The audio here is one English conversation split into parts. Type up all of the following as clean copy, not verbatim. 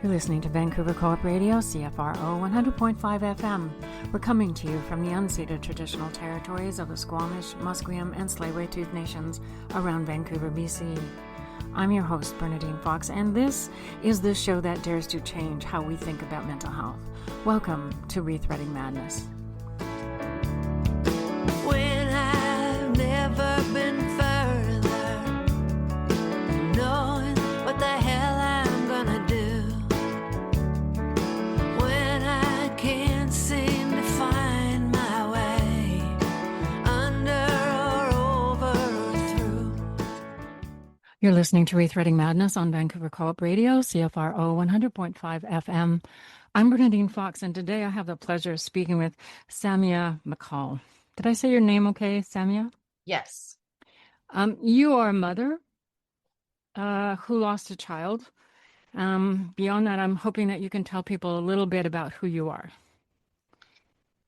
You're listening to Vancouver Co-op Radio, CFRO 100.5 FM. We're coming to you from the unceded traditional territories of the Squamish, Musqueam, and Tsleil-Waututh nations around Vancouver, BC. I'm your host, Bernadine Fox, and this is the show that dares to change how we think about mental health. Welcome to Rethreading Madness. When I've never been further from knowing what the hell I'm gonna do, when I can't seem to find my way under or over or through. You're listening to Rethreading Madness on Vancouver Co-op Radio, CFRO 100.5 FM. I'm Bernadine Fox, and today I have the pleasure of speaking with Samia McCall. Did I say your name okay, Samia? Yes. You are a mother who lost a child. Beyond that, I'm hoping that you can tell people a little bit about who you are.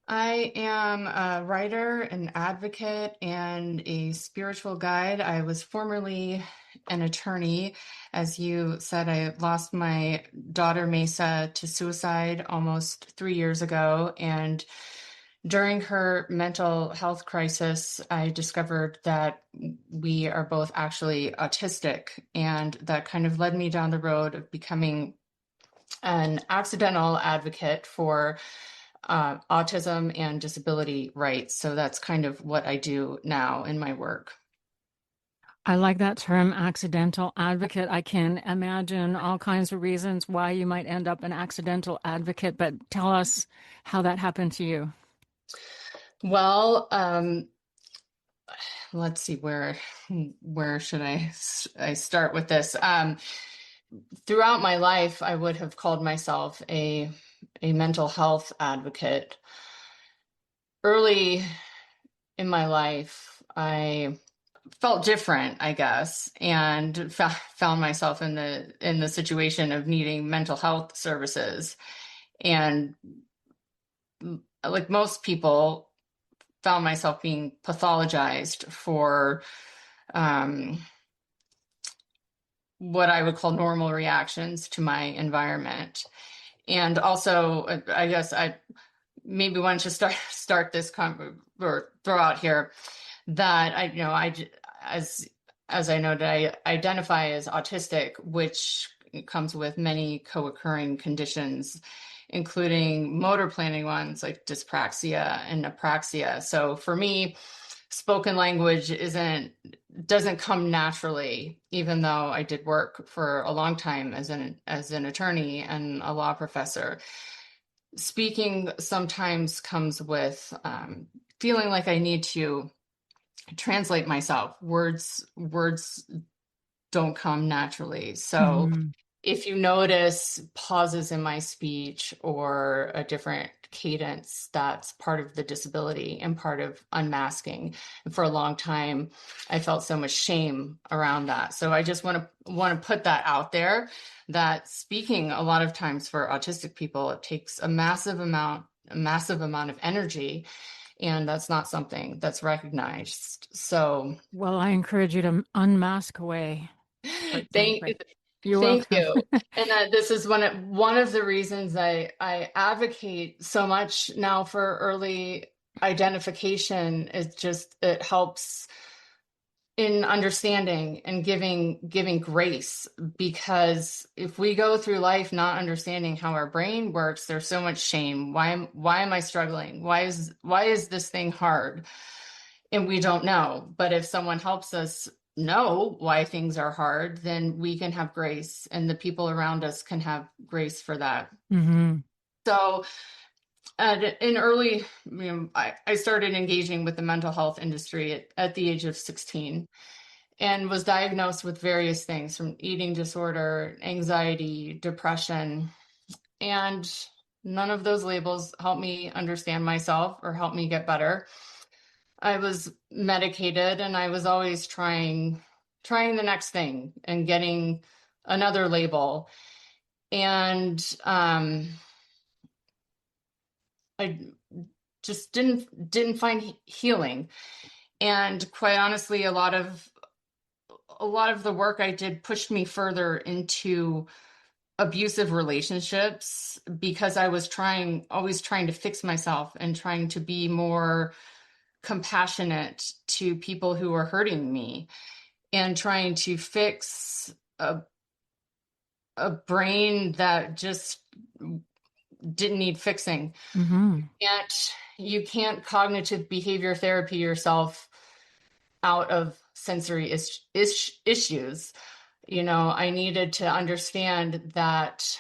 I am a writer, an advocate, and a spiritual guide. I was formerly an attorney. As you said, I lost my daughter, Masa, to suicide almost 3 years ago. And during her mental health crisis, I discovered that we are both actually autistic. And that kind of led me down the road of becoming an accidental advocate for autism and disability rights. So that's kind of what I do now in my work. I like that term, accidental advocate. I can imagine all kinds of reasons why you might end up an accidental advocate, but tell us how that happened to you. Well, let's see, where should I start with this? Throughout my life, I would have called myself a mental health advocate. Early in my life, I felt different, I guess, and found myself in the situation of needing mental health services. And like most people, found myself being pathologized for what I would call normal reactions to my environment. And also, I guess I maybe want to start this or throw out here that as I noted, I identify as autistic, which comes with many co-occurring conditions, including motor planning ones like dyspraxia and apraxia. So for me, spoken language doesn't come naturally, even though I did work for a long time as an attorney and a law professor. Speaking sometimes comes with feeling like I need to translate myself. Words don't come naturally. So if you notice pauses in my speech or a different cadence, that's part of the disability and part of unmasking. And for a long time, I felt so much shame around that. So I just want to put that out there, that speaking a lot of times for autistic people, it takes a massive amount of energy. And that's not something that's recognized. So, well, I encourage you to unmask away. Thank you. And this is one of the reasons I advocate so much now for early identification. It helps in understanding and giving grace, because if we go through life not understanding how our brain works, there's so much shame. Why am I struggling? Why is this thing hard? And we don't know. But if someone helps us know why things are hard, then we can have grace, and the people around us can have grace for that. Mm-hmm. So in early, I started engaging with the mental health industry at the age of 16, and was diagnosed with various things, from eating disorder, anxiety, depression, and none of those labels helped me understand myself or help me get better. I was medicated, and I was always trying the next thing and getting another label. And I just didn't find healing. And quite honestly, a lot of the work I did pushed me further into abusive relationships because I was always trying to fix myself and trying to be more compassionate to people who were hurting me and trying to fix a brain that just didn't need fixing. Mm-hmm. And you can't cognitive behavior therapy yourself out of sensory issues. You know, I needed to understand that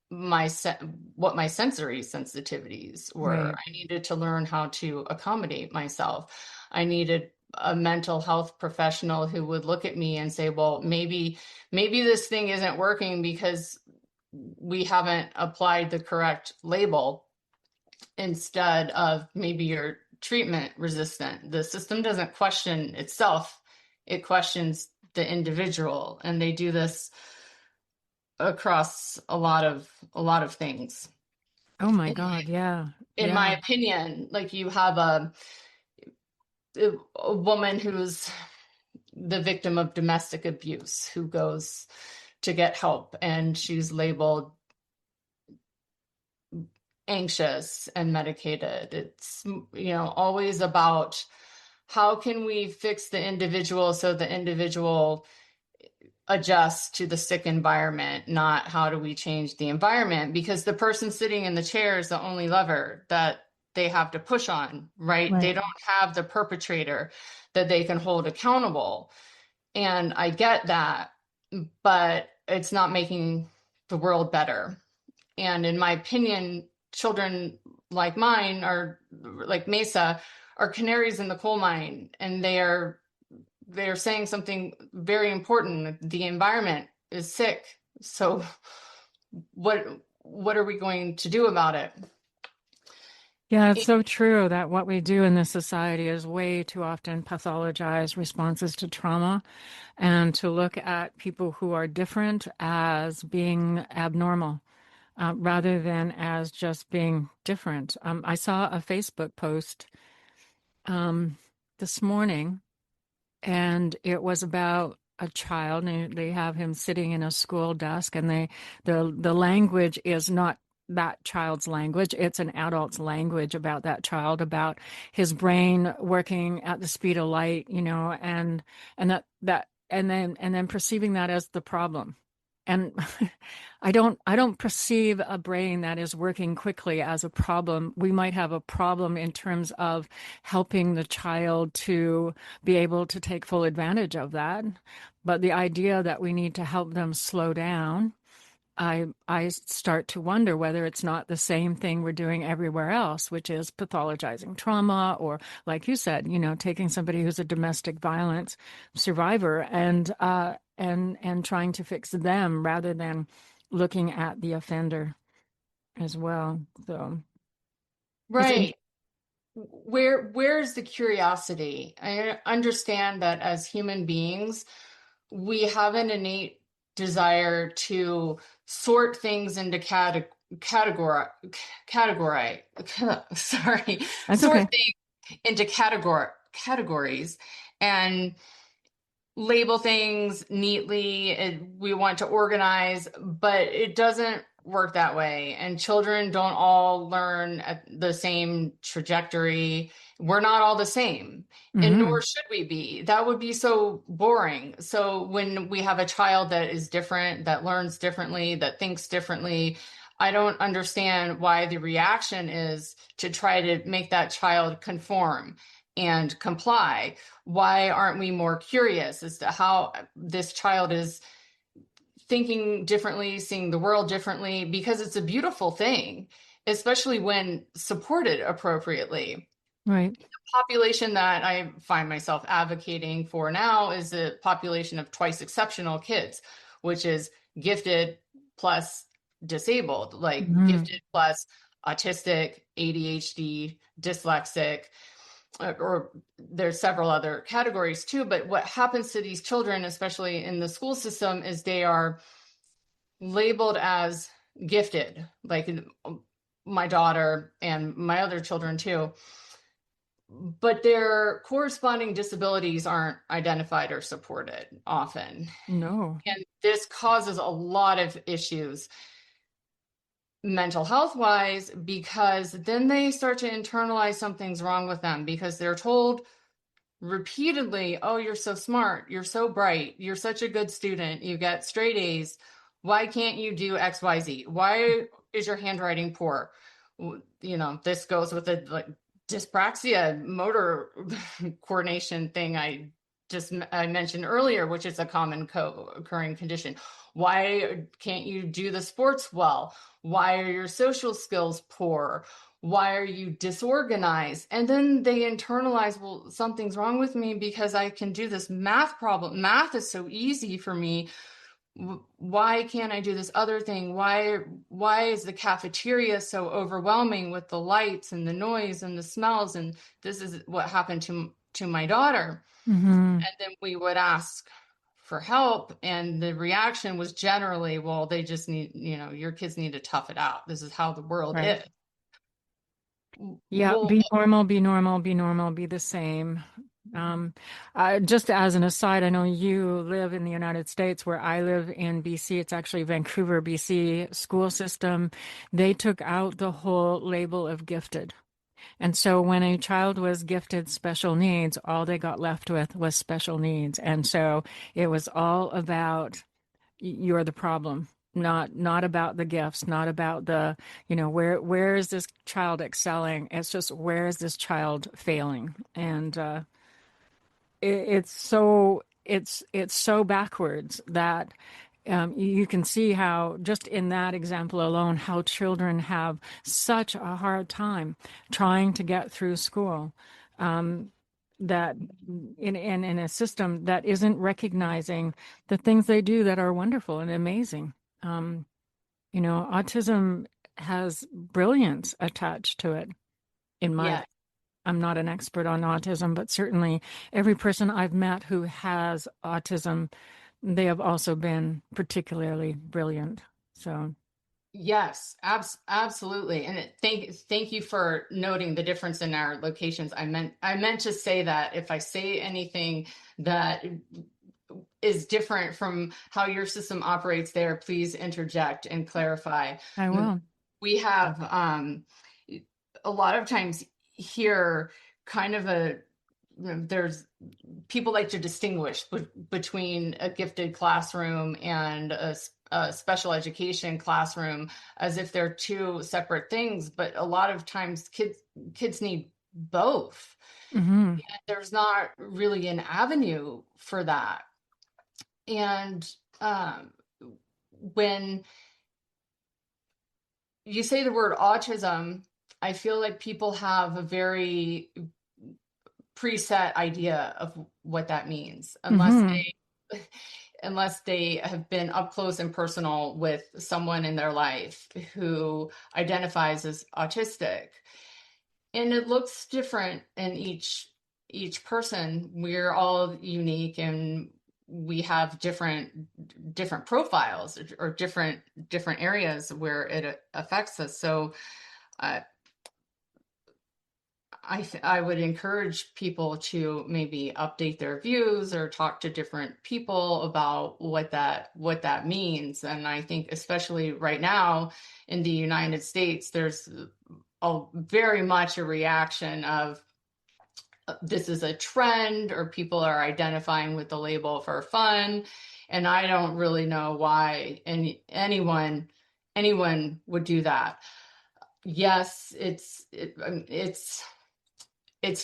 what my sensory sensitivities were. Right. I needed to learn how to accommodate myself. I needed a mental health professional who would look at me and say, well, maybe this thing isn't working because we haven't applied the correct label. Instead of maybe you're treatment resistant. The system doesn't question itself, it questions the individual, and they do this across a lot of things. Oh my In God. Yeah. in my Yeah. opinion, like you have a woman who's the victim of domestic abuse who goes to get help, and she's labeled anxious and medicated. It's, always about how can we fix the individual so the individual adjusts to the sick environment, not how do we change the environment, because the person sitting in the chair is the only lever that they have to push on, right? They Right. don't have the perpetrator that they can hold accountable. And I get that, but it's not making the world better. And in my opinion, children like mine are like Masa are canaries in the coal mine, and they're saying something very important. The environment is sick. So what are we going to do about it? Yeah, it's so true that what we do in this society is way too often pathologize responses to trauma and to look at people who are different as being abnormal. Rather than as just being different. I saw a Facebook post this morning, and it was about a child, and they have him sitting in a school desk, and the language is not that child's language. It's an adult's language about that child, about his brain working at the speed of light, and then perceiving that as the problem. And I don't perceive a brain that is working quickly as a problem. We might have a problem in terms of helping the child to be able to take full advantage of that. But the idea that we need to help them slow down, I start to wonder whether it's not the same thing we're doing everywhere else, which is pathologizing trauma, or like you said, taking somebody who's a domestic violence survivor and trying to fix them rather than looking at the offender as well. So it's Right. Where's the curiosity? I understand that as human beings, we have an innate desire to sort things into category sorry, that's sort okay. things into categories and label things neatly. We want to organize, but it doesn't work that way. And children don't all learn at the same trajectory. We're not all the same, and Hmm. nor should we be. That would be so boring. So when we have a child that is different, that learns differently, that thinks differently, I don't understand why the reaction is to try to make that child conform and comply. Why aren't we more curious as to how this child is thinking differently, seeing the world differently? Because it's a beautiful thing, especially when supported appropriately. Right. The population that I find myself advocating for now is a population of twice exceptional kids, which is gifted plus disabled, like Hmm. gifted plus autistic, ADHD, dyslexic, or there's several other categories too. But what happens to these children, especially in the school system, is they are labeled as gifted, like my daughter and my other children too. but their corresponding disabilities aren't identified or supported often. No. And this causes a lot of issues mental health wise, because then they start to internalize something's wrong with them because they're told repeatedly, oh, you're so smart, you're so bright, you're such a good student, you get straight A's. Why can't you do XYZ? Why is your handwriting poor? This goes with the like dyspraxia motor coordination thing I mentioned earlier, which is a common co-occurring condition. Why can't you do the sports well? Why are your social skills poor? Why are you disorganized? And then they internalize, well, something's wrong with me because I can do this math problem. Math is so easy for me. Why can't I do this other thing? Why is the cafeteria so overwhelming with the lights and the noise and the smells? And this is what happened to my daughter. Mm-hmm. And then we would ask for help, and the reaction was generally, well, they just need, your kids need to tough it out. This is how the world Right. is. Yeah, Well, be normal, be normal, be normal, be the same. Just as an aside, I know you live in the United States where I live in BC. It's actually Vancouver, BC school system. They took out the whole label of gifted. And so when a child was gifted special needs, all they got left with was special needs. And so it was all about you're the problem, not about the gifts, not about the, where is this child excelling? It's just where is this child failing? And it's so backwards that you can see how just in that example alone, how children have such a hard time trying to get through school. That in a system that isn't recognizing the things they do that are wonderful and amazing. Autism has brilliance attached to it. yeah, I'm not an expert on autism, but certainly every person I've met who has autism, they have also been particularly brilliant. So, yes, absolutely. And thank you for noting the difference in our locations. I meant to say that if I say anything that is different from how your system operates there, please interject and clarify. I will. We have a lot of times here kind of there's people like to distinguish between a gifted classroom and a special education classroom as if they're two separate things, but a lot of times kids need both. Mm-hmm. And there's not really an avenue for that. And when you say the word autism, I feel like people have a very preset idea of what that means, unless they have been up close and personal with someone in their life who identifies as autistic. And it looks different in each person. We're all unique, and we have different profiles or different areas where it affects us. So I would encourage people to maybe update their views or talk to different people about what that means. And I think especially right now in the United States, there's very much a reaction of this is a trend, or people are identifying with the label for fun. And I don't really know why anyone would do that. Yes, it's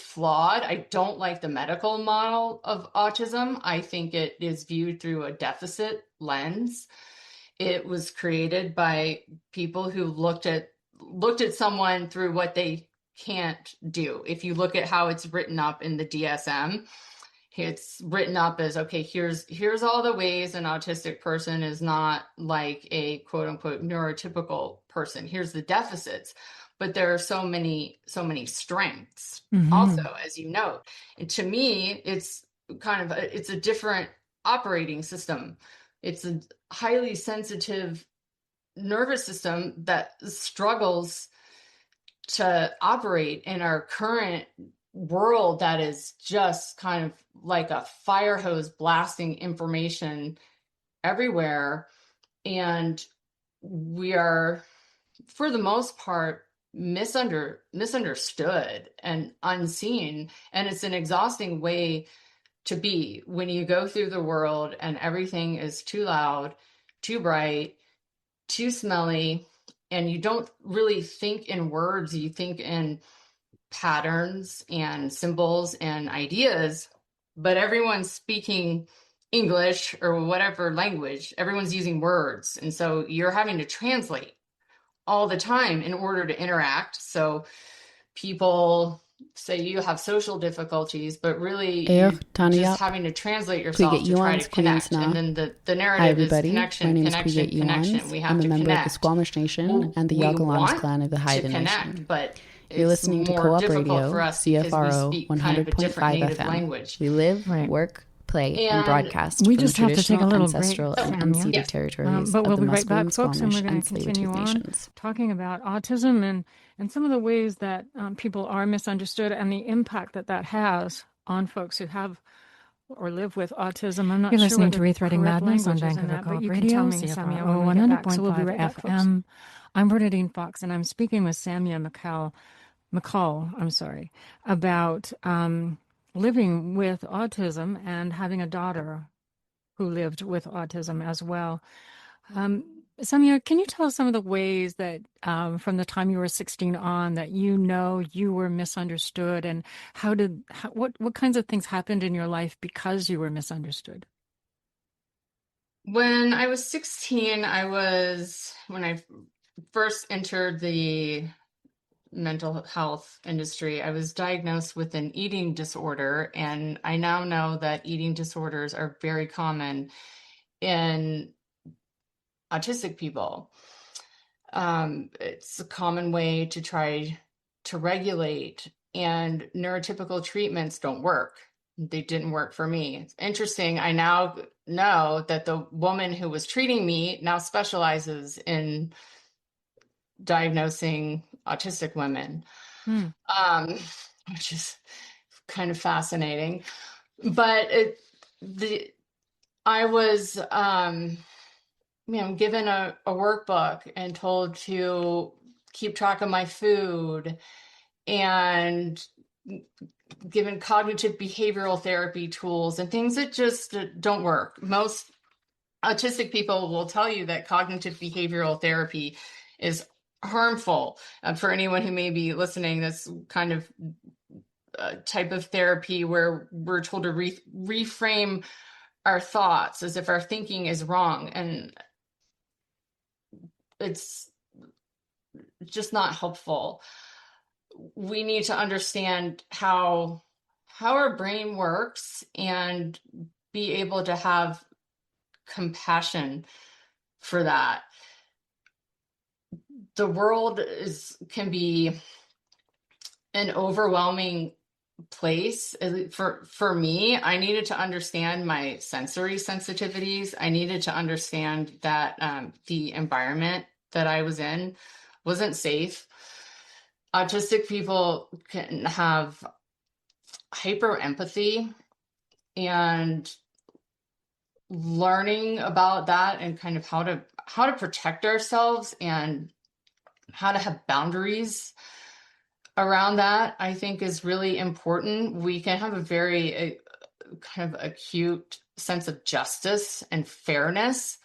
flawed. I don't like the medical model of autism. I think it is viewed through a deficit lens. It was created by people who looked at someone through what they can't do. If you look at how it's written up in the DSM, it's written up as, okay, here's all the ways an autistic person is not like a quote unquote neurotypical person. Here's the deficits. But there are so many strengths also, as you note. And to me, it's kind of it's a different operating system. It's a highly sensitive nervous system that struggles to operate in our current world that is just kind of like a fire hose blasting information everywhere. And we are, for the most part, misunderstood and unseen. And it's an exhausting way to be when you go through the world and everything is too loud, too bright, too smelly, and you don't really think in words, you think in patterns and symbols and ideas, but everyone's speaking English or whatever language, everyone's using words. And so you're having to translate all the time in order to interact. So people say you have social difficulties, but really you're just having to translate yourself to try to connect. And then the narrative is connection, connection, connection. We have to connect. I'm a member of the Squamish Nation and the Yagalans clan of the Haida Nation. But you're listening to Co-op Radio, CFRO 100.5 FM. Language. We live, work, play, and broadcast we from just have to take a little ancestral break, and unceded territories but we'll of the be right back, folks, and we're going to Squamish and continue Tsleil-Waututh on nations. talking about autism and some of the ways that people are misunderstood and the impact that has on folks who have or live with autism. I'm not You're sure listening to correct Rethreading Madness on language is in Vancouver that, but Co-op you can Radio, tell me, CFRO Samia, when we get back. So we'll be 100.5 right back, folks. FM. I'm Bernadine Fox, and I'm speaking with Samia McCall, about living with autism and having a daughter who lived with autism as well. Samia, can you tell us some of the ways that from the time you were 16 on that you were misunderstood, and what kinds of things happened in your life because you were misunderstood? When I was 16, when I first entered the mental health industry, I was diagnosed with an eating disorder, and I now know that eating disorders are very common in autistic people. It's a common way to try to regulate, and neurotypical treatments don't work. They didn't work for me. It's interesting. I now know that the woman who was treating me now specializes in diagnosing autistic women, which is kind of fascinating. But I was given a workbook and told to keep track of my food, and given cognitive behavioral therapy tools and things that just don't work. Most autistic people will tell you that cognitive behavioral therapy is harmful. For anyone who may be listening, this kind of type of therapy where we're told to reframe our thoughts as if our thinking is wrong, and it's just not helpful. We need to understand how our brain works and be able to have compassion for that. The world can be an overwhelming place. For me, I needed to understand my sensory sensitivities. I needed to understand that the environment that I was in wasn't safe. Autistic people can have hyper empathy, and learning about that and kind of how to protect ourselves and how to have boundaries around that, I think, is really important. We can have a very kind of acute sense of justice and fairness,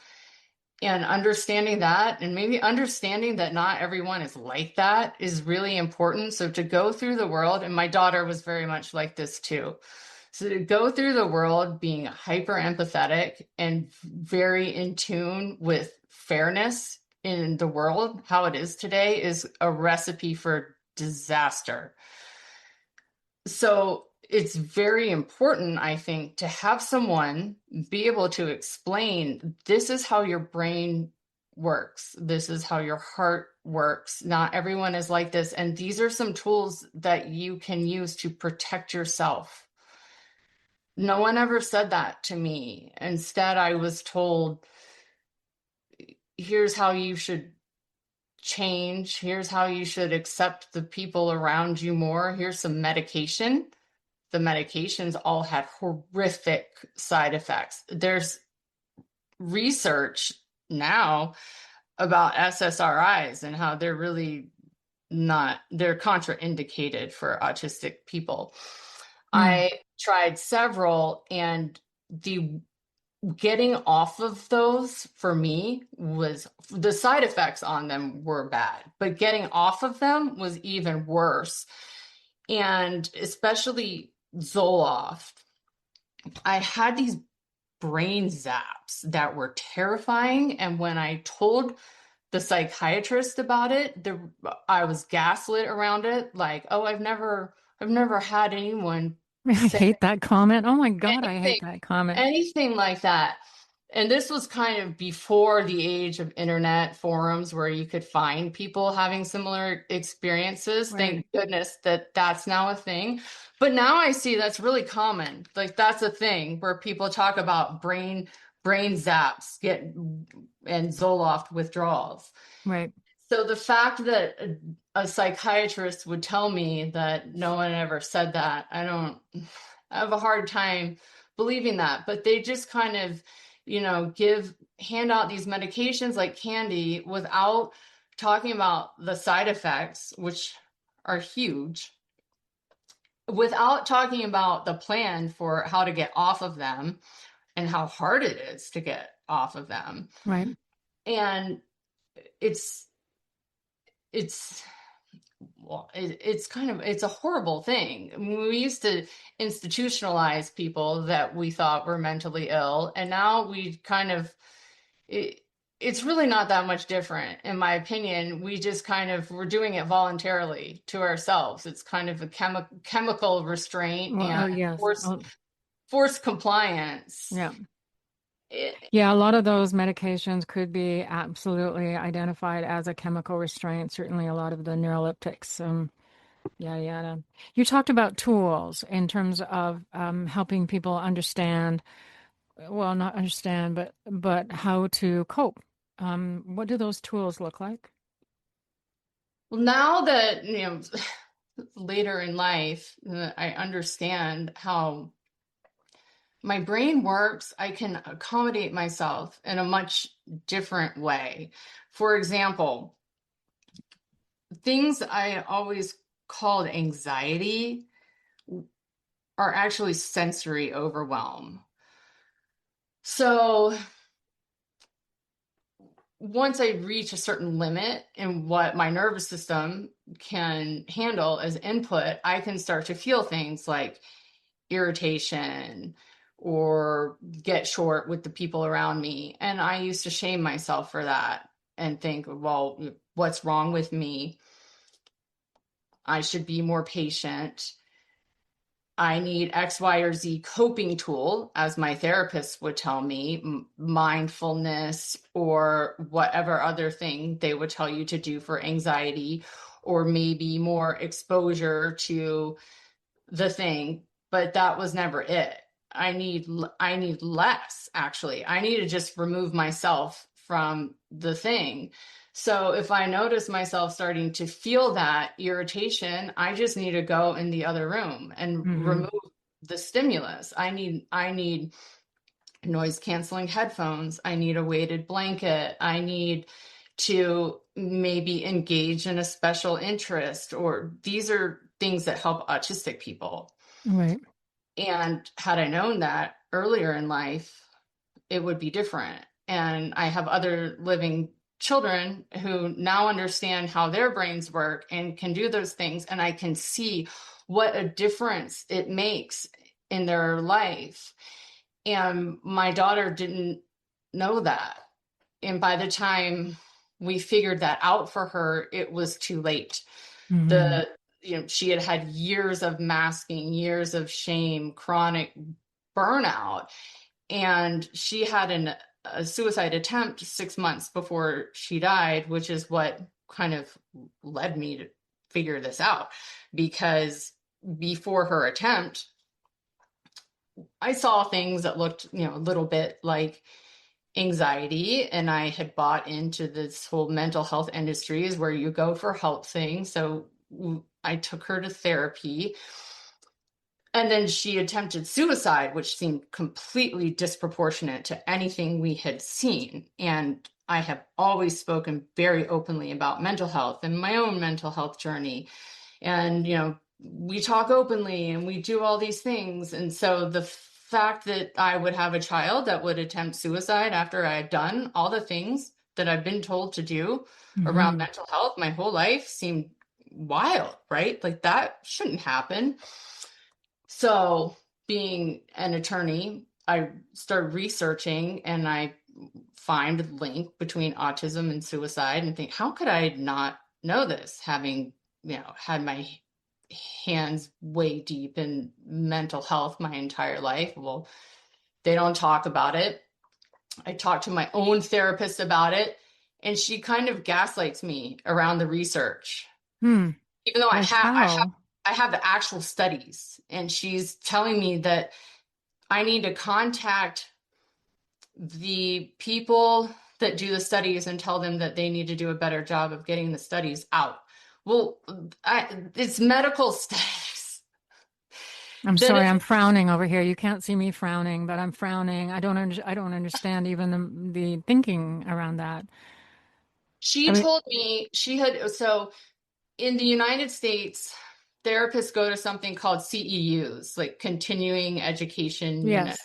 and understanding that, and maybe understanding that not everyone is like that, is really important. So to go through the world, and my daughter was very much like this too. So to go through the world being hyper empathetic and very in tune with fairness in the world, how it is today, is a recipe for disaster. So it's very important, I think, to have someone be able to explain, this is how your brain works. This is how your heart works. Not everyone is like this. And these are some tools that you can use to protect yourself. No one ever said that to me. Instead, I was told, here's how you should change. Here's how you should accept the people around you more. Here's some medication. The medications all had horrific side effects. There's research now about SSRIs and how they're really not, they're contraindicated for autistic people. I tried several, and the getting off of those for me was, the side effects on them were bad, but getting off of them was even worse. And especially Zoloft, I had these brain zaps that were terrifying. And when I told the psychiatrist about it, I was gaslit around it. Like, oh, I've never had anyone. I hate that comment. Oh my God, I hate that comment. Anything like that. And this was kind of before the age of internet forums where you could find people having similar experiences. Right. Thank goodness that that's now a thing. But now I see that's really common. Like, that's a thing where people talk about brain zaps and Zoloft withdrawals. Right. So the fact that a psychiatrist would tell me that no one ever said that, I have a hard time believing that. But they just kind of, hand out these medications like candy without talking about the side effects, which are huge, without talking about the plan for how to get off of them and how hard it is to get off of them. Right. And it's a horrible thing. I mean, we used to institutionalize people that we thought were mentally ill, and now we it's really not that much different, in my opinion. We just we're doing it voluntarily to ourselves. It's kind of a chemical restraint and forced compliance. Yeah. Yeah, a lot of those medications could be absolutely identified as a chemical restraint. Certainly a lot of the neuroleptics, yada, yada. You talked about tools in terms of helping people understand, well, not understand, but how to cope. What do those tools look like? Well, now that, later in life, I understand how my brain works, I can accommodate myself in a much different way. For example, things I always called anxiety are actually sensory overwhelm. So once I reach a certain limit in what my nervous system can handle as input, I can start to feel things like irritation, or get short with the people around me. And I used to shame myself for that and think, well, what's wrong with me? I should be more patient. I need X, Y, or Z coping tool, as my therapist would tell me, mindfulness or whatever other thing they would tell you to do for anxiety, or maybe more exposure to the thing. But that was never it. I need less, actually. I need to just remove myself from the thing. So if I notice myself starting to feel that irritation, I just need to go in the other room and remove the stimulus. I need noise canceling headphones. I need a weighted blanket. I need to maybe engage in a special interest, or these are things that help autistic people. Right. And had I known that earlier in life, it would be different. And I have other living children who now understand how their brains work and can do those things. And I can see what a difference it makes in their life. And my daughter didn't know that. And by the time we figured that out for her, it was too late. She had had years of masking, years of shame, chronic burnout. And she had a suicide attempt 6 months before she died, which is what kind of led me to figure this out. Because before her attempt, I saw things that looked, a little bit like anxiety, and I had bought into this whole mental health industries where you go for help thing. So I took her to therapy, and then she attempted suicide, which seemed completely disproportionate to anything we had seen. And I have always spoken very openly about mental health and my own mental health journey. And, we talk openly and we do all these things. And so the fact that I would have a child that would attempt suicide after I had done all the things that I've been told to do around mental health my whole life seemed wild, right? Like that shouldn't happen. So being an attorney, I started researching and I find a link between autism and suicide and think, how could I not know this, having, had my hands way deep in mental health my entire life? Well, they don't talk about it. I talked to my own therapist about it, and she kind of gaslights me around the research. Even though I have the actual studies, and she's telling me that I need to contact the people that do the studies and tell them that they need to do a better job of getting the studies out. Well, it's medical studies. I'm sorry, I'm frowning over here. You can't see me frowning, but I'm frowning. I don't understand even the thinking around that. She told me so in the United States, therapists go to something called CEUs, like continuing education unit,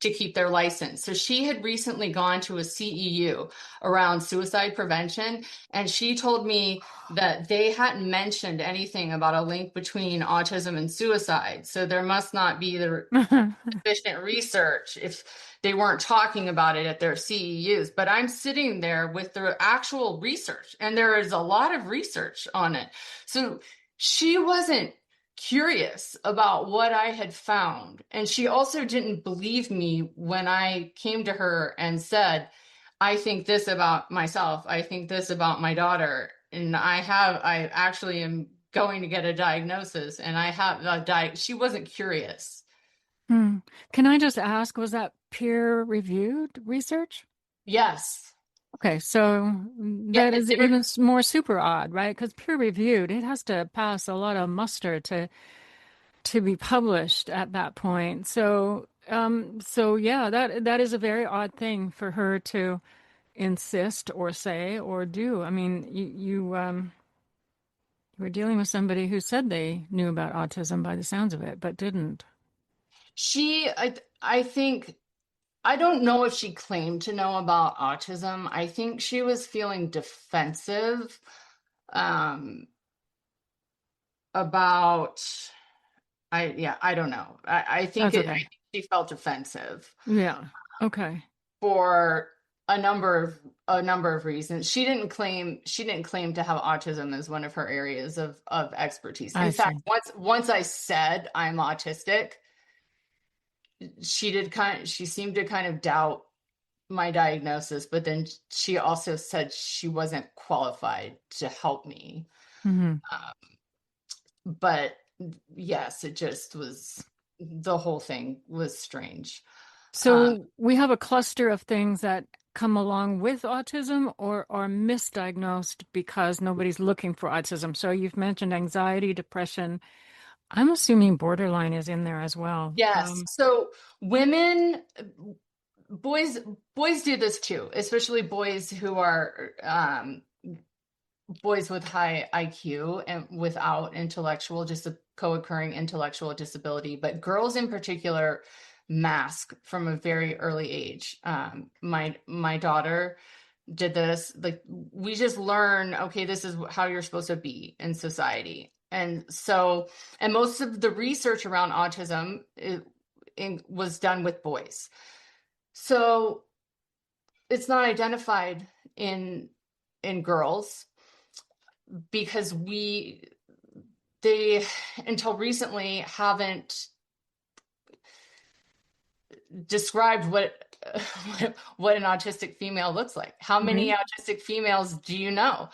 to keep their license. So she had recently gone to a CEU around suicide prevention, and she told me that they hadn't mentioned anything about a link between autism and suicide. So there must not be the sufficient research if they weren't talking about it at their CEUs. But I'm sitting there with the actual research, and there is a lot of research on it. So she wasn't curious about what I had found. And she also didn't believe me when I came to her and said, I think this about myself. I think this about my daughter. And I actually am going to get a diagnosis, and I have she wasn't curious. Can I just ask, was that peer-reviewed research? Yes. Okay, so that is even more super odd, right? Because peer-reviewed, it has to pass a lot of muster to be published at that point. So yeah, that is a very odd thing for her to insist or say or do. I mean, you were dealing with somebody who said they knew about autism by the sounds of it, but didn't. I think, I don't know if she claimed to know about autism. I think she was feeling defensive about, I don't know. I think she felt defensive. Yeah. Okay. For a number of reasons. She didn't claim to have autism as one of her areas of expertise. In fact, once I said I'm autistic, she seemed to kind of doubt my diagnosis, but then she also said she wasn't qualified to help me. But yes, it just was, the whole thing was strange. So we have a cluster of things that come along with autism or are misdiagnosed because nobody's looking for autism. So you've mentioned anxiety, depression. I'm assuming borderline is in there as well. Yes. So boys do this too, especially boys who are boys with high IQ and without just a co-occurring intellectual disability. But girls in particular mask from a very early age. My daughter did this. Like, we just learn, okay, this is how you're supposed to be in society. And most of the research around autism was done with boys. So it's not identified in girls because they until recently haven't described what an autistic female looks like. How many autistic females do you know?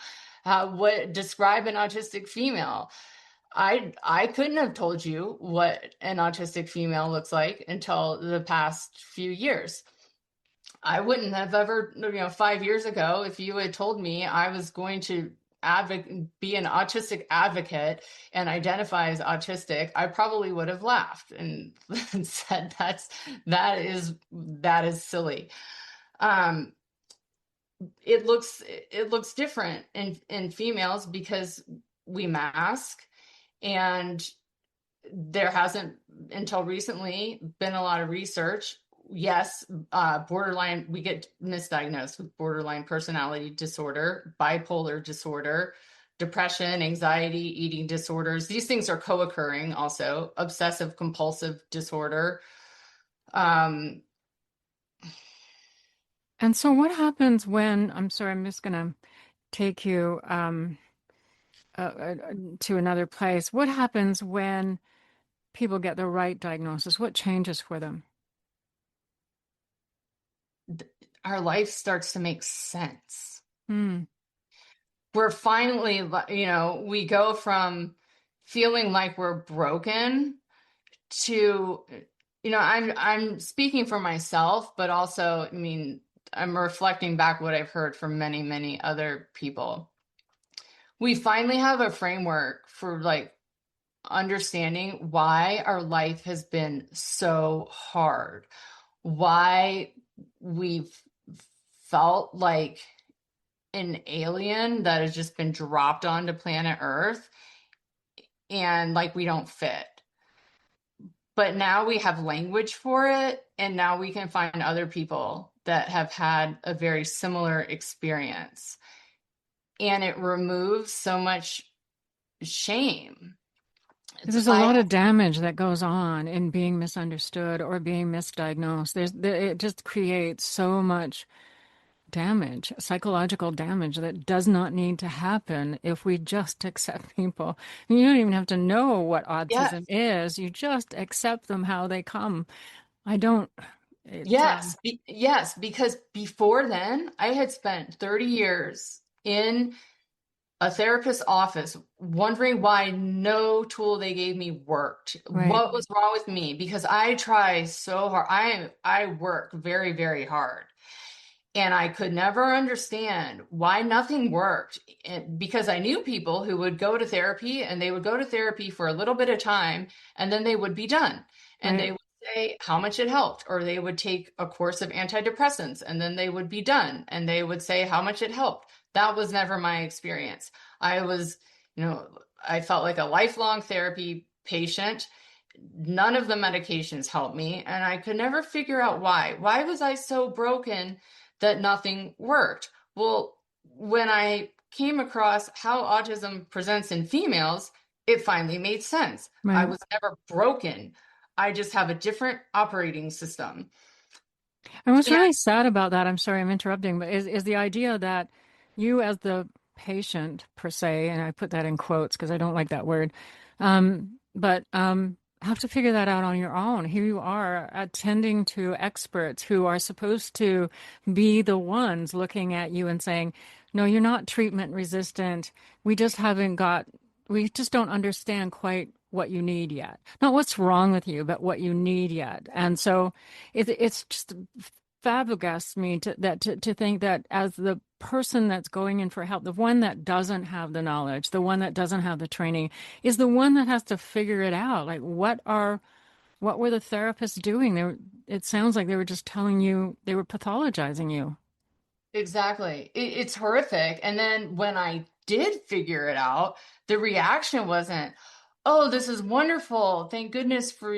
Describe an autistic female? I couldn't have told you what an autistic female looks like until the past few years. I wouldn't have ever, 5 years ago, if you had told me I was going to be an autistic advocate and identify as autistic, I probably would have laughed and said that is silly. It looks different in females because we mask, and there hasn't until recently been a lot of research. Yes, borderline, we get misdiagnosed with borderline personality disorder, bipolar disorder, depression, anxiety, eating disorders. These things are co-occurring also, obsessive compulsive disorder. And so what happens when, I'm sorry, I'm just going to take you to another place. What happens when people get the right diagnosis? What changes for them? Our life starts to make sense. Hmm. We're finally, we go from feeling like we're broken to, I'm speaking for myself, but also, I'm reflecting back what I've heard from many, many other people. We finally have a framework for understanding why our life has been so hard, why we've felt like an alien that has just been dropped onto planet Earth and like we don't fit. But now we have language for it, and now we can find other people that have had a very similar experience. And it removes so much shame. There's a lot of damage that goes on in being misunderstood or being misdiagnosed. It just creates so much damage, psychological damage that does not need to happen if we just accept people. You don't even have to know what autism is. You just accept them how they come. Yes, because before then, I had spent 30 years in a therapist's office wondering why no tool they gave me worked. Right. What was wrong with me? Because I try so hard. I work very, very hard. And I could never understand why nothing worked, because I knew people who would go to therapy, and they would go to therapy for a little bit of time and then they would be done. And Right. they would say how much it helped, or they would take a course of antidepressants and then they would be done and they would say how much it helped. That was never my experience. I was, I felt like a lifelong therapy patient. None of the medications helped me, and I could never figure out why. Why was I so broken that nothing worked? Well, when I came across how autism presents in females, it finally made sense. Right. I was never broken. I just have a different operating system. And what's really sad about that, I'm sorry I'm interrupting, but is the idea that you as the patient per se, and I put that in quotes because I don't like that word, but have to figure that out on your own. Here you are attending to experts who are supposed to be the ones looking at you and saying, no, you're not treatment resistant. We just don't understand quite what you need yet. Not what's wrong with you, but what you need yet. And so it's just flabbergasts me to think that as the person that's going in for help, the one that doesn't have the knowledge, the one that doesn't have the training, is the one that has to figure it out. Like, what were the therapists doing? It sounds like they were just telling you, they were pathologizing you. Exactly. It's horrific. And then when I did figure it out, the reaction wasn't, oh, this is wonderful. Thank goodness for,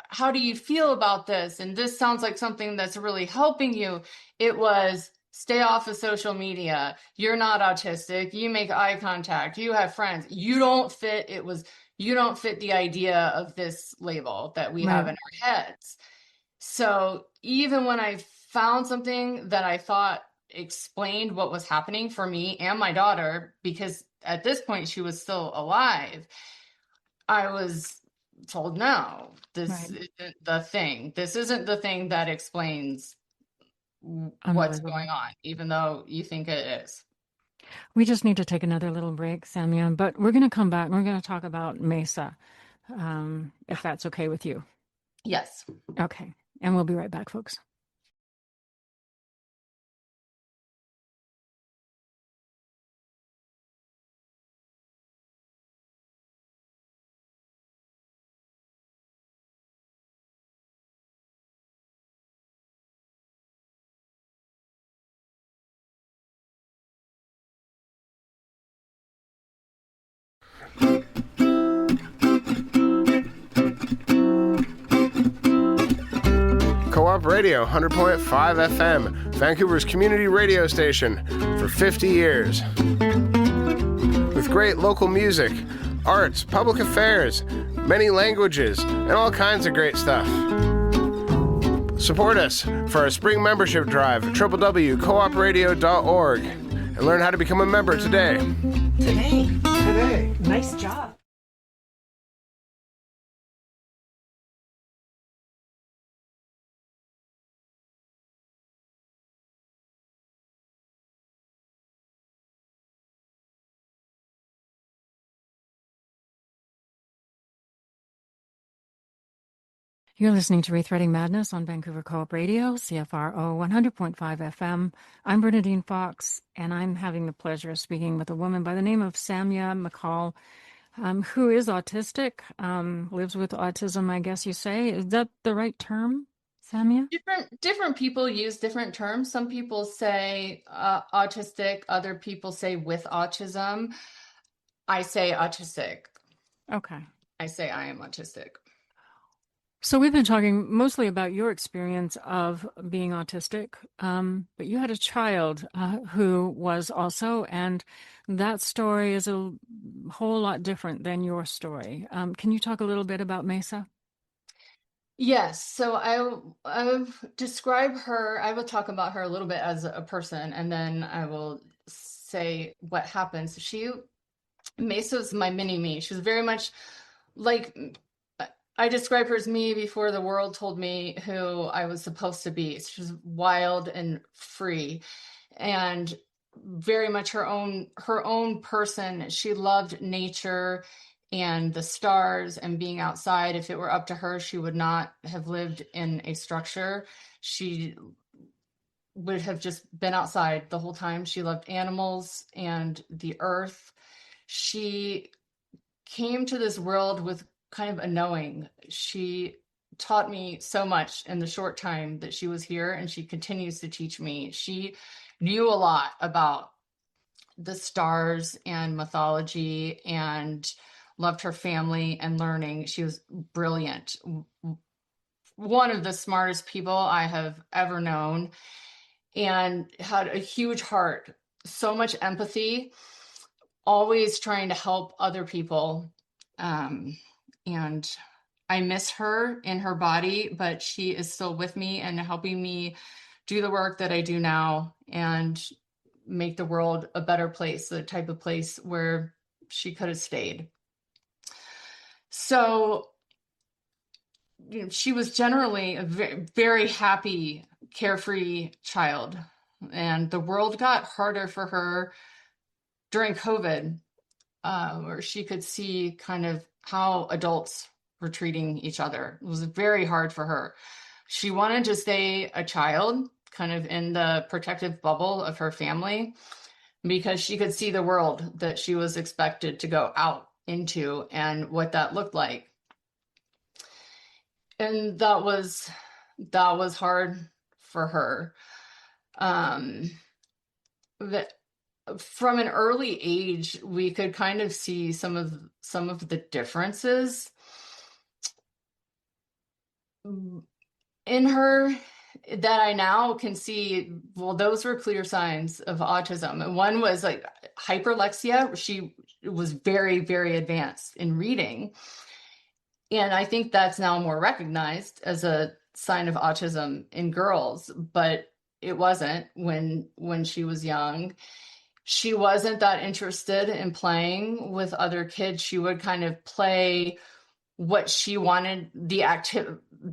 how do you feel about this? And this sounds like something that's really helping you. It was, stay off of social media. You're not autistic. You make eye contact. You have friends. You don't fit. You don't fit the idea of this label that we have in our heads. So even when I found something that I thought explained what was happening for me and my daughter, because at this point she was still alive, I was told, no, this isn't the thing. This isn't the thing that explains what's going on, even though you think it is. We just need to take another little break, Samia, but we're going to come back and we're going to talk about Masa, if that's okay with you. Yes. Okay. And we'll be right back, folks. Co-op Radio, 100.5 FM, Vancouver's community radio station for 50 years. With great local music, arts, public affairs, many languages, and all kinds of great stuff. Support us for our spring membership drive at www.coopradio.org and learn how to become a member today. Today. Nice job. You're listening to Rethreading Madness on Vancouver Co-op Radio, CFRO 100.5 FM. I'm Bernadine Fox, and I'm having the pleasure of speaking with a woman by the name of Samia McCall, who is autistic, lives with autism, I guess you say. Is that the right term, Samia? Different people use different terms. Some people say autistic, other people say with autism. I say autistic. Okay. I say I am autistic. So we've been talking mostly about your experience of being autistic, but you had a child who was also, and that story is a whole lot different than your story. Can you talk a little bit about Masa? Yes. So I describe her, I will talk about her a little bit as a person, and then I will say what happens. Mesa's my mini-me. She's very much like... I describe her as me before the world told me who I was supposed to be. She's wild and free and very much her own person. She loved nature and the stars and being outside. If it were up to her, she would not have lived in a structure. She would have just been outside the whole time. She loved animals and the earth. She came to this world with kind of a knowing. She taught me so much in the short time that she was here, and she continues to teach me. She knew a lot about the stars and mythology and loved her family and learning. She was brilliant. One of the smartest people I have ever known, and had a huge heart, so much empathy, always trying to help other people. And I miss her in her body, but she is still with me and helping me do the work that I do now and make the world a better place, the type of place where she could have stayed. So, she was generally a very, very happy, carefree child. And the world got harder for her during COVID, where she could see kind of how adults were treating each other. It was very hard for her. She wanted to stay a child, kind of in the protective bubble of her family, because she could see the world that she was expected to go out into and what that looked like. And that was hard for her. From an early age, we could kind of see some of the differences in her that I now can see. Well, those were clear signs of autism. One was like hyperlexia. She was very, very advanced in reading. And I think that's now more recognized as a sign of autism in girls, but it wasn't when she was young. She wasn't that interested in playing with other kids. She would kind of play what she wanted,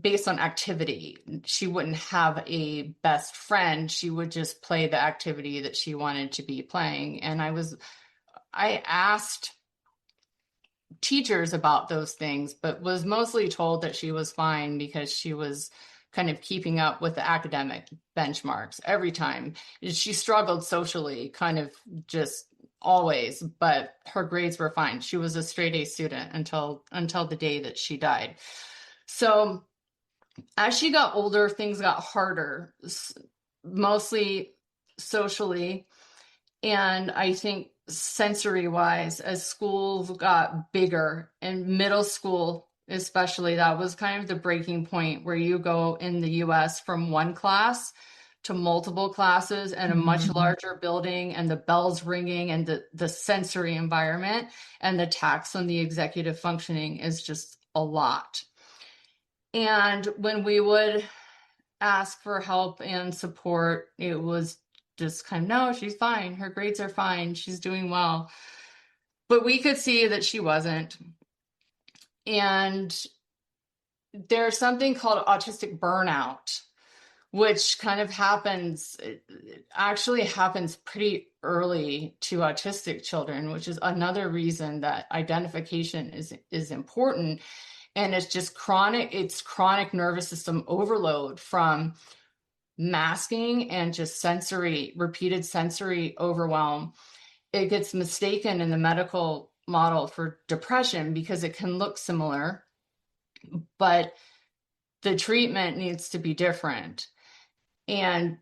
based on activity. She wouldn't have a best friend. She would just play the activity that she wanted to be playing. And I asked teachers about those things, but was mostly told that she was fine because she was kind of keeping up with the academic benchmarks every time. She struggled socially, kind of just always, but her grades were fine. She was a straight A student until the day that she died. So as she got older, things got harder, mostly socially. And I think sensory wise as schools got bigger, and middle school especially, that was kind of the breaking point where you go in the US from one class to multiple classes and a much larger building, and the bells ringing, and the sensory environment and the tax on the executive functioning is just a lot. And when we would ask for help and support, it was just kind of, no, she's fine. Her grades are fine. She's doing well. But we could see that she wasn't. And there's something called autistic burnout, which kind of happens, it actually happens pretty early to autistic children, which is another reason that identification is important. And it's just chronic nervous system overload from masking and just repeated sensory overwhelm. It gets mistaken in the medical model for depression because it can look similar, but the treatment needs to be different. And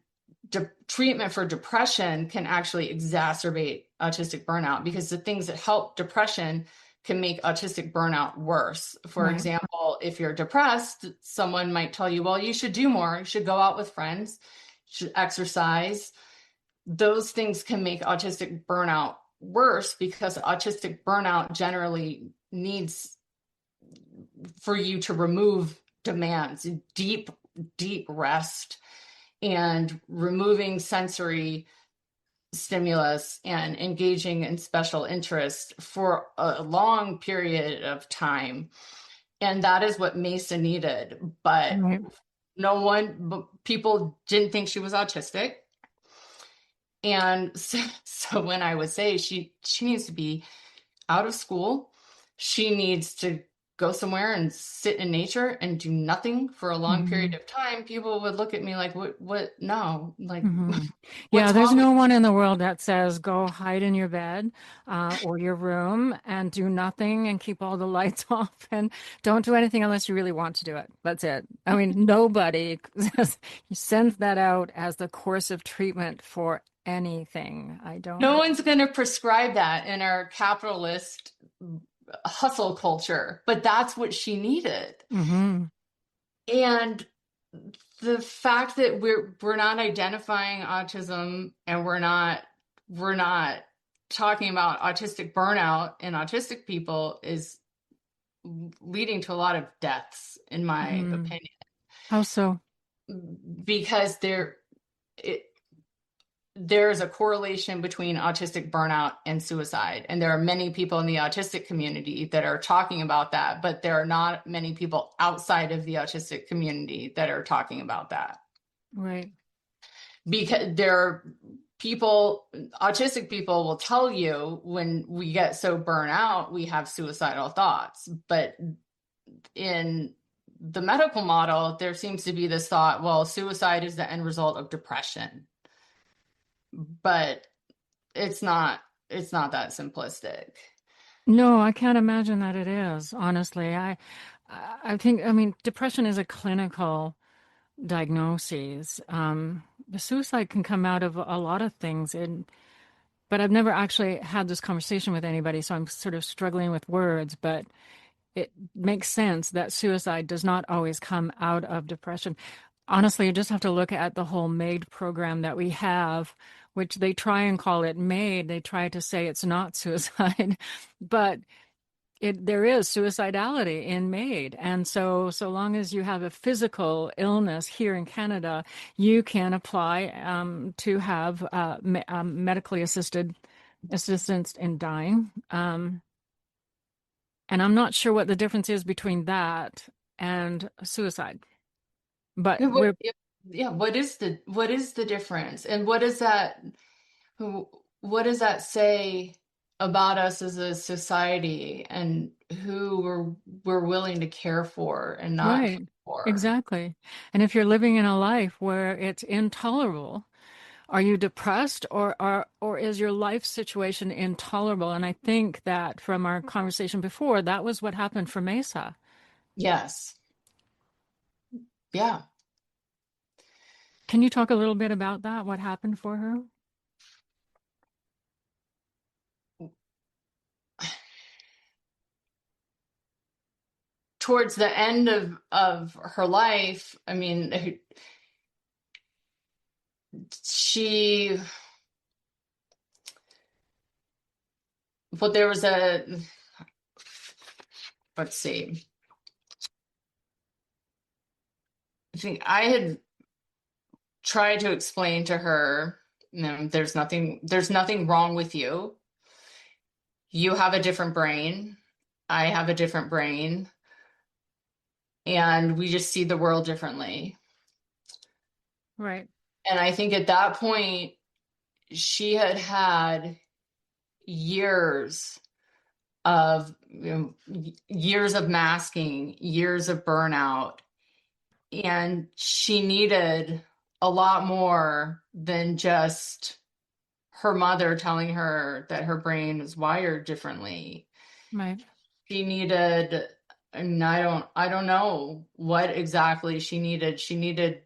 treatment for depression can actually exacerbate autistic burnout, because the things that help depression can make autistic burnout worse. For example, if you're depressed, someone might tell you, well, you should do more. You should go out with friends, you should exercise. Those things can make autistic burnout worse, because autistic burnout generally needs for you to remove demands, deep rest, and removing sensory stimulus and engaging in special interest for a long period of time. And that is what Masa needed. But people didn't think she was autistic. And so when I would say she needs to be out of school, she needs to go somewhere and sit in nature and do nothing for a long period of time, people would look at me like, what? No, like, yeah, there's no one in the world that says go hide in your bed or your room and do nothing and keep all the lights off and don't do anything unless you really want to do it. That's it. I mean, nobody sends that out as the course of treatment for anything. No one's going to prescribe that in our capitalist hustle culture, but that's what she needed. And the fact that we're not identifying autism, and we're not talking about autistic burnout in autistic people, is leading to a lot of deaths, in my opinion. How so? Because there's a correlation between autistic burnout and suicide. And there are many people in the autistic community that are talking about that, but there are not many people outside of the autistic community that are talking about that. Right. Because there are autistic people will tell you, when we get so burnt out, we have suicidal thoughts. But in the medical model, there seems to be this thought, well, suicide is the end result of depression. But it's not that simplistic. No, I can't imagine that it is, honestly. I think, I mean, depression is a clinical diagnosis. The suicide can come out of a lot of things, but I've never actually had this conversation with anybody, so I'm sort of struggling with words, but it makes sense that suicide does not always come out of depression. Honestly, you just have to look at the whole MAID program that we have, which they try and call it MAID. They try to say it's not suicide, but there is suicidality in MAID. And so long as you have a physical illness here in Canada, you can apply to have medically assisted assistance in dying. And I'm not sure what the difference is between that and suicide. But what is the difference, and what does that say about us as a society, and who we're willing to care for and not care for? Exactly. And if you're living in a life where it's intolerable, are you depressed, or is your life situation intolerable? And I think that from our conversation before, that was what happened for Masa. Yes. Yeah. Can you talk a little bit about that? What happened for her? towards the end of her life, I mean, there was let's see. I think I had tried to explain to her, there's nothing wrong with you. You have a different brain. I have a different brain. And we just see the world differently. Right. And I think at that point, she had had years of masking, years of burnout, and she needed a lot more than just her mother telling her that her brain was wired differently. Right. She needed, and I don't know what exactly she needed. She needed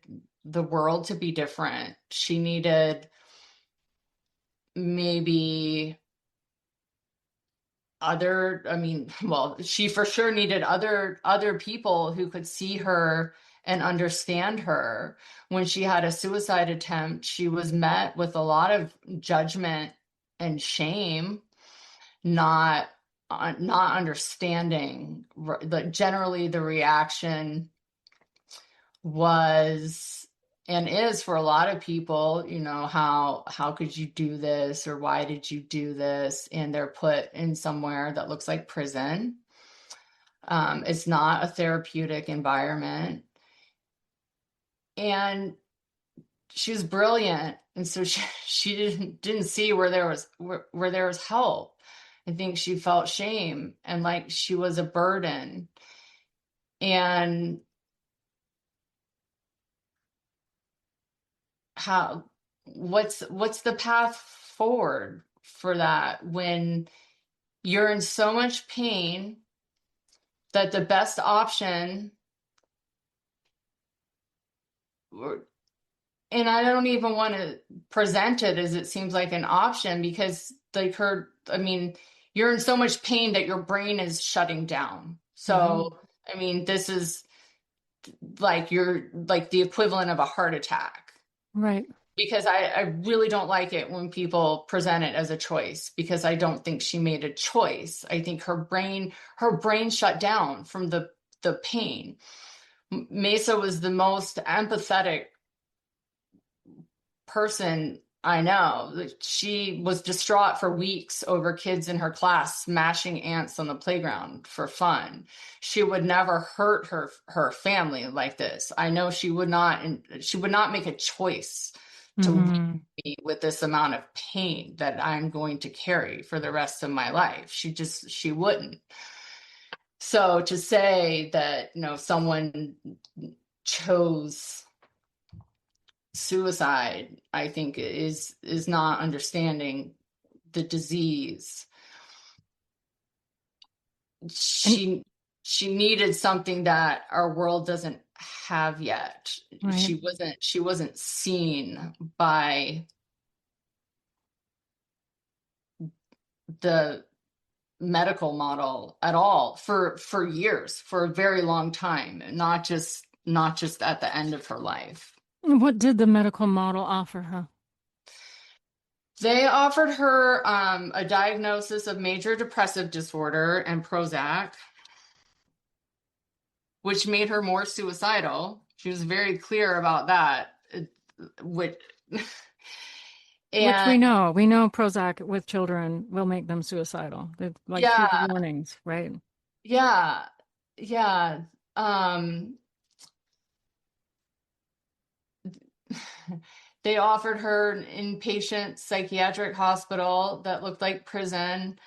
the world to be different. She needed maybe she for sure needed other people who could see her and understand her. When she had a suicide attempt, she was met with a lot of judgment and shame, not understanding. Generally, the reaction was and is for a lot of people, how could you do this, or why did you do this? And they're put in somewhere that looks like prison. It's not a therapeutic environment. And she was brilliant, and so she didn't see where there was help. I think she felt shame and like she was a burden. And what's the path forward for that when you're in so much pain that the best option, and I don't even want to present it as it seems like an option, because you're in so much pain that your brain is shutting down. So, this is like you're like the equivalent of a heart attack. Right. Because I really don't like it when people present it as a choice, because I don't think she made a choice. I think her brain shut down from the pain. Masa was the most empathetic person I know. She was distraught for weeks over kids in her class smashing ants on the playground for fun. She would never hurt her family like this. I know she would not make a choice to leave me with this amount of pain that I'm going to carry for the rest of my life. She wouldn't. So to say that, someone chose suicide, I think is not understanding the disease. She needed something that our world doesn't have yet. Right. She wasn't seen by the medical model at all for years, for a very long time, not just at the end of her life. What did the medical model offer her? They offered her a diagnosis of major depressive disorder and Prozac, which made her more suicidal. She was very clear about that. Which we know. We know Prozac with children will make them suicidal. They're like huge warnings, right? Yeah. They offered her an inpatient psychiatric hospital that looked like prison,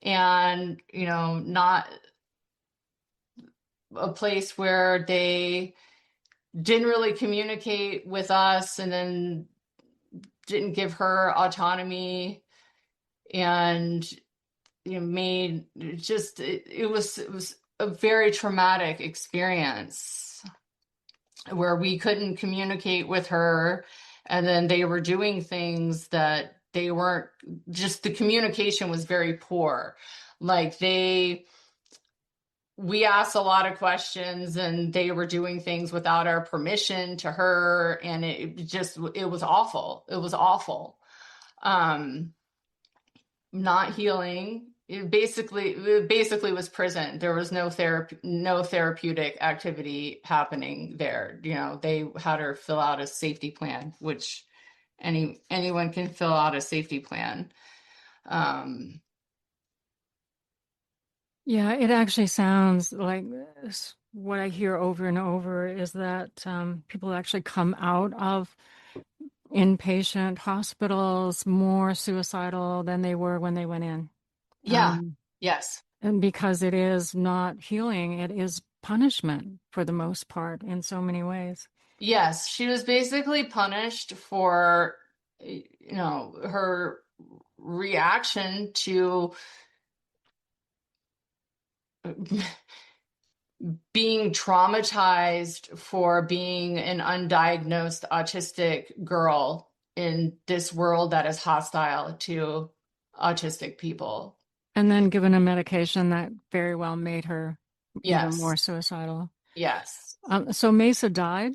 and, not a place where they didn't really communicate with us, and then didn't give her autonomy, and it was a very traumatic experience where we couldn't communicate with her, and then they were doing things that they weren't, just the communication was very poor. Like they we asked a lot of questions, and they were doing things without our permission to her, and it was awful. It was awful. Not healing. It basically was prison. There was no therapeutic activity happening there. They had her fill out a safety plan, which anyone can fill out a safety plan. Yeah, it actually sounds like what I hear over and over is that people actually come out of inpatient hospitals more suicidal than they were when they went in. Yeah. Yes. And because it is not healing, it is punishment for the most part in so many ways. Yes, she was basically punished for, her reaction to being traumatized for being an undiagnosed autistic girl in this world that is hostile to autistic people. And then given a medication that very well made her even Yes. more suicidal. Yes. So Masa died?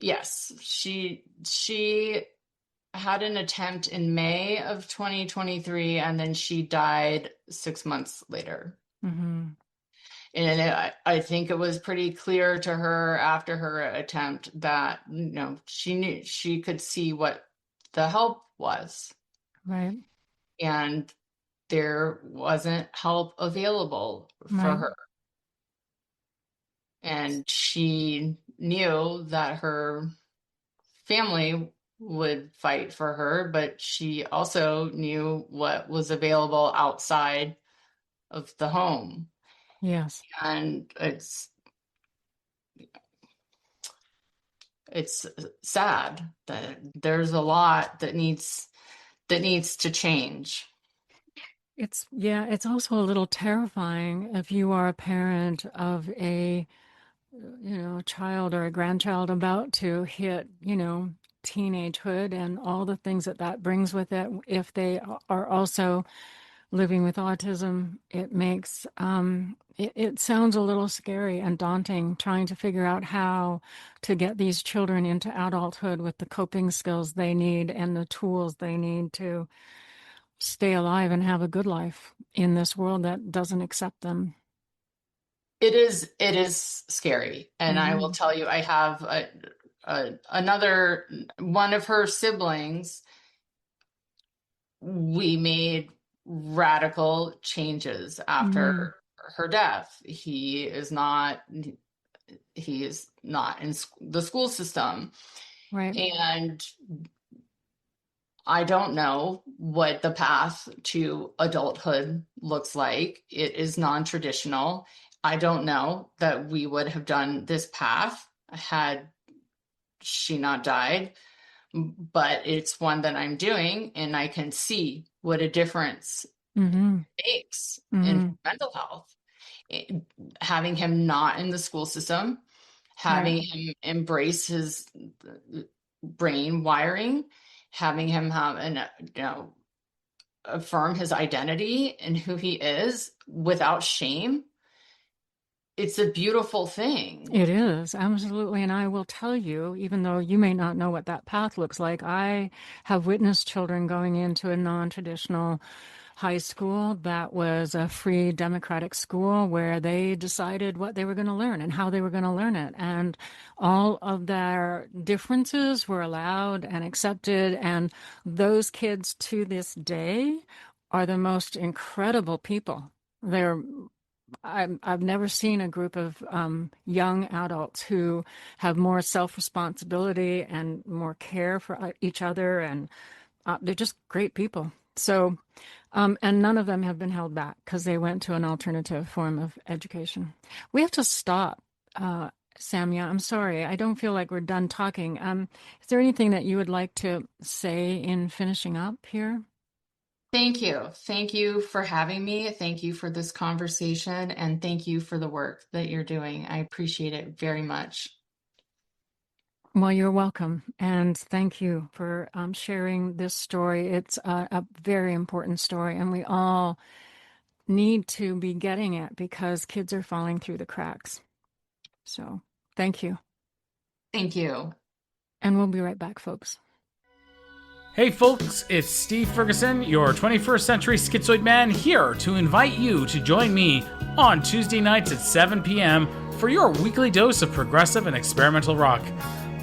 Yes. She had an attempt in May of 2023, and then she died 6 months later. Mm-hmm. And I think it was pretty clear to her after her attempt that, she knew, she could see what the help was. Right. And there wasn't help available for Right. her. And she knew that her family would fight for her, but she also knew what was available outside of the home. Yes. And it's sad that there's a lot that needs to change. It's also a little terrifying if you are a parent of a child or a grandchild about to hit, teenagehood and all the things that brings with it. If they are also living with autism, it makes it sounds a little scary and daunting trying to figure out how to get these children into adulthood with the coping skills they need and the tools they need to stay alive and have a good life in this world that doesn't accept them. It is scary. And I will tell you, I have another one of her siblings. We made radical changes after her death. He is not in the school system. Right. And I don't know what the path to adulthood looks like. It is non-traditional. I don't know that we would have done this path had she not died, but it's one that I'm doing, and I can see what a difference it makes in mental health. Having him not in the school system, having him embrace his brain wiring, having him have affirm his identity and who he is without shame. It's a beautiful thing. It is, absolutely. And I will tell you, even though you may not know what that path looks like, I have witnessed children going into a non-traditional high school that was a free democratic school where they decided what they were going to learn and how they were going to learn it. And all of their differences were allowed and accepted. And those kids to this day are the most incredible people. I've never seen a group of young adults who have more self-responsibility and more care for each other, and they're just great people. So, and none of them have been held back because they went to an alternative form of education. We have to stop, Samia. I'm sorry. I don't feel like we're done talking. Is there anything that you would like to say in finishing up here? Thank you. Thank you for having me. Thank you for this conversation, and thank you for the work that you're doing. I appreciate it very much. Well, you're welcome. And thank you for sharing this story. It's a very important story, and we all need to be getting it because kids are falling through the cracks. So thank you. Thank you. And we'll be right back, folks. Hey folks, it's Steve Ferguson, your 21st Century Schizoid Man, here to invite you to join me on Tuesday nights at 7 p.m. for your weekly dose of progressive and experimental rock.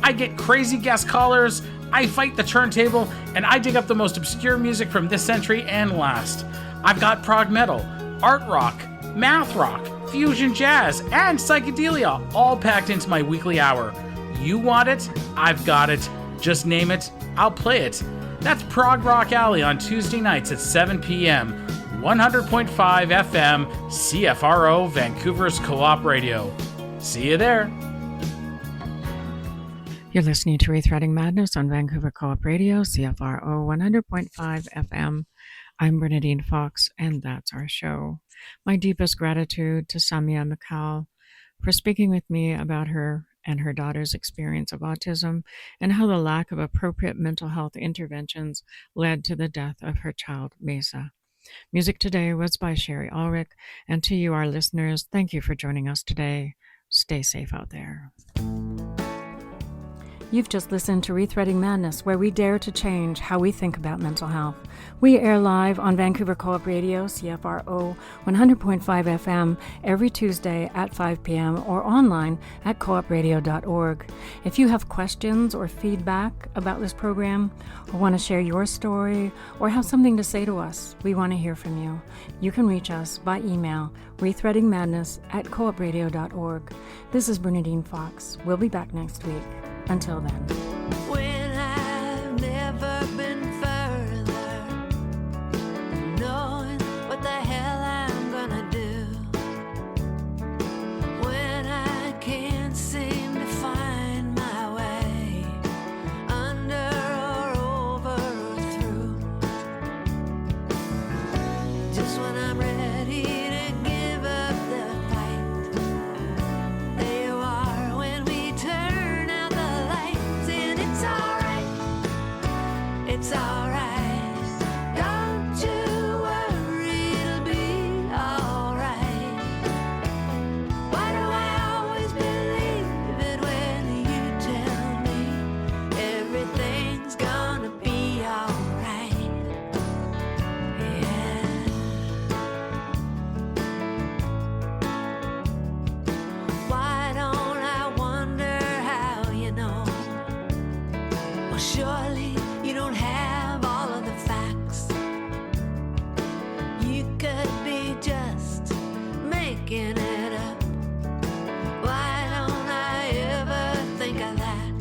I get crazy guest callers, I fight the turntable, and I dig up the most obscure music from this century and last. I've got prog metal, art rock, math rock, fusion jazz, and psychedelia all packed into my weekly hour. You want it? I've got it. Just name it, I'll play it. That's Prog Rock Alley on Tuesday nights at 7 p.m. 100.5 FM, CFRO, Vancouver's Co-op Radio. See you there. You're listening to Rethreading Madness on Vancouver Co-op Radio, CFRO 100.5 FM. I'm Bernadine Fox, and that's our show. My deepest gratitude to Samia McCall for speaking with me about her and her daughter's experience of autism and how the lack of appropriate mental health interventions led to the death of her child, Masa. Music today was by Sherry Ulrich, and to you, our listeners, thank you for joining us today. Stay safe out there. You've just listened to Rethreading Madness, where we dare to change how we think about mental health. We air live on Vancouver Co-op Radio, CFRO 100.5 FM, every Tuesday at 5 p.m. or online at coopradio.org. If you have questions or feedback about this program, or want to share your story, or have something to say to us, we want to hear from you. You can reach us by email, rethreadingmadness@coopradio.org. This is Bernadine Fox. We'll be back next week. Until then. When I've never been further from knowing what the hell I'm gonna do, when I can't seem to find my way under or over or through, just when I'm ready to give up the fight, there you are when we turn out the lights, and it's alright, it's alright, don't you worry, it'll be alright. Why do I always believe it when you tell me everything's gonna be alright? Yeah. Why don't I wonder how you know? Well, surely you don't have all of the facts. You could be just making it up. Why don't I ever think of that?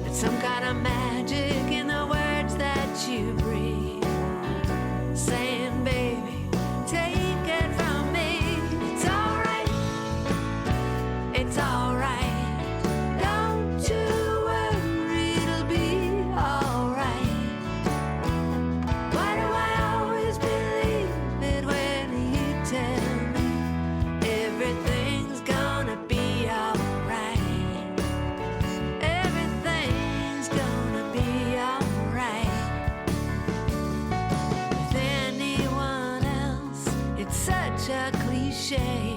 It's some kind of magic in the words that you breathe, saying, baby, take it from me. It's alright, it's alright, don't you worry, it'll be alright. Why do I always believe it when you tell me everything's gonna be alright? Everything's gonna be alright. With anyone else, it's such a cliche.